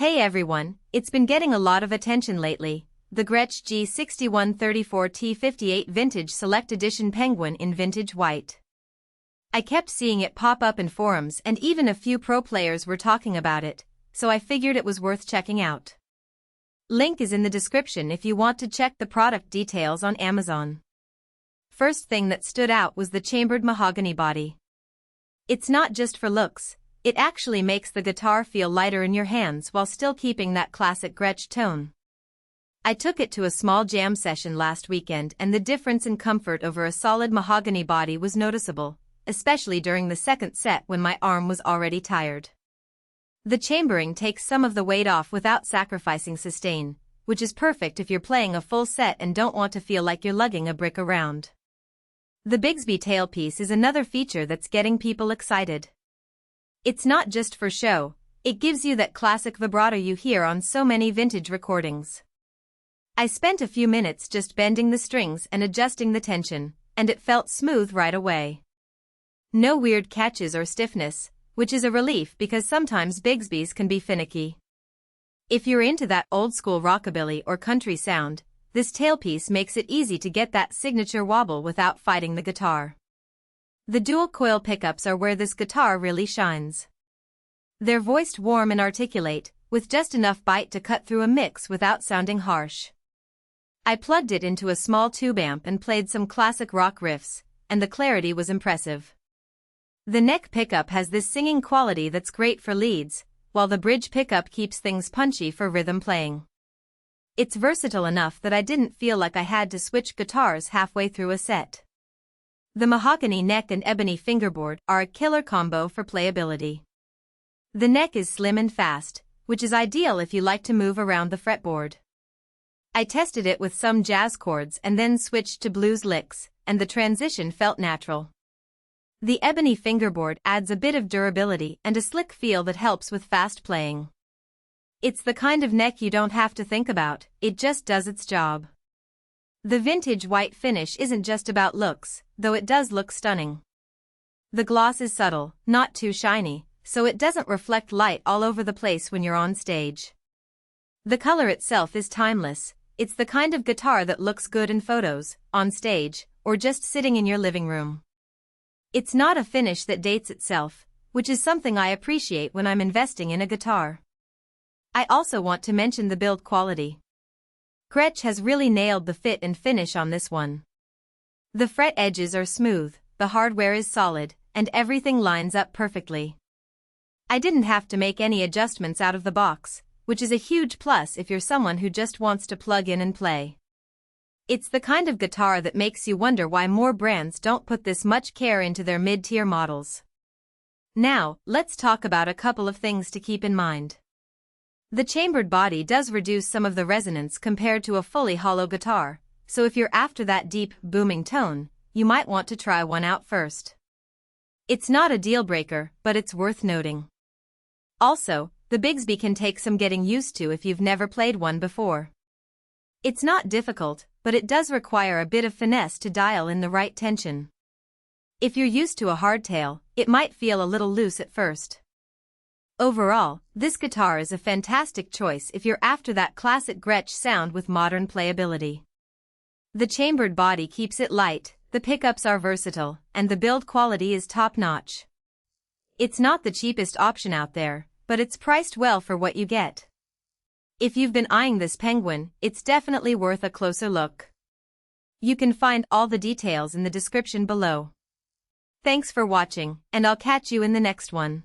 Hey everyone, it's been getting a lot of attention lately, the Gretsch G6134T-58 Vintage Select Edition Penguin in vintage white. I kept seeing it pop up in forums and even a few pro players were talking about it, so I figured it was worth checking out. Link is in the description if you want to check the product details on Amazon. First thing that stood out was the chambered mahogany body. It's not just for looks, it actually makes the guitar feel lighter in your hands while still keeping that classic Gretsch tone. I took it to a small jam session last weekend and the difference in comfort over a solid mahogany body was noticeable, especially during the second set when my arm was already tired. The chambering takes some of the weight off without sacrificing sustain, which is perfect if you're playing a full set and don't want to feel like you're lugging a brick around. The Bigsby tailpiece is another feature that's getting people excited. It's not just for show, it gives you that classic vibrato you hear on so many vintage recordings. I spent a few minutes just bending the strings and adjusting the tension, and it felt smooth right away. No weird catches or stiffness, which is a relief because sometimes Bigsby's can be finicky. If you're into that old-school rockabilly or country sound, this tailpiece makes it easy to get that signature wobble without fighting the guitar. The dual-coil pickups are where this guitar really shines. They're voiced warm and articulate, with just enough bite to cut through a mix without sounding harsh. I plugged it into a small tube amp and played some classic rock riffs, and the clarity was impressive. The neck pickup has this singing quality that's great for leads, while the bridge pickup keeps things punchy for rhythm playing. It's versatile enough that I didn't feel like I had to switch guitars halfway through a set. The mahogany neck and ebony fingerboard are a killer combo for playability. The neck is slim and fast, which is ideal if you like to move around the fretboard. I tested it with some jazz chords and then switched to blues licks, and the transition felt natural. The ebony fingerboard adds a bit of durability and a slick feel that helps with fast playing. It's the kind of neck you don't have to think about, it just does its job. The vintage white finish isn't just about looks, though it does look stunning. The gloss is subtle, not too shiny, so it doesn't reflect light all over the place when you're on stage. The color itself is timeless, it's the kind of guitar that looks good in photos, on stage, or just sitting in your living room. It's not a finish that dates itself, which is something I appreciate when I'm investing in a guitar. I also want to mention the build quality. Gretsch has really nailed the fit and finish on this one. The fret edges are smooth, the hardware is solid, and everything lines up perfectly. I didn't have to make any adjustments out of the box, which is a huge plus if you're someone who just wants to plug in and play. It's the kind of guitar that makes you wonder why more brands don't put this much care into their mid-tier models. Now, let's talk about a couple of things to keep in mind. The chambered body does reduce some of the resonance compared to a fully hollow guitar, so if you're after that deep, booming tone, you might want to try one out first. It's not a deal breaker, but it's worth noting. Also, the Bigsby can take some getting used to if you've never played one before. It's not difficult, but it does require a bit of finesse to dial in the right tension. If you're used to a hardtail, it might feel a little loose at first. Overall, this guitar is a fantastic choice if you're after that classic Gretsch sound with modern playability. The chambered body keeps it light, the pickups are versatile, and the build quality is top-notch. It's not the cheapest option out there, but it's priced well for what you get. If you've been eyeing this Penguin, it's definitely worth a closer look. You can find all the details in the description below. Thanks for watching, and I'll catch you in the next one.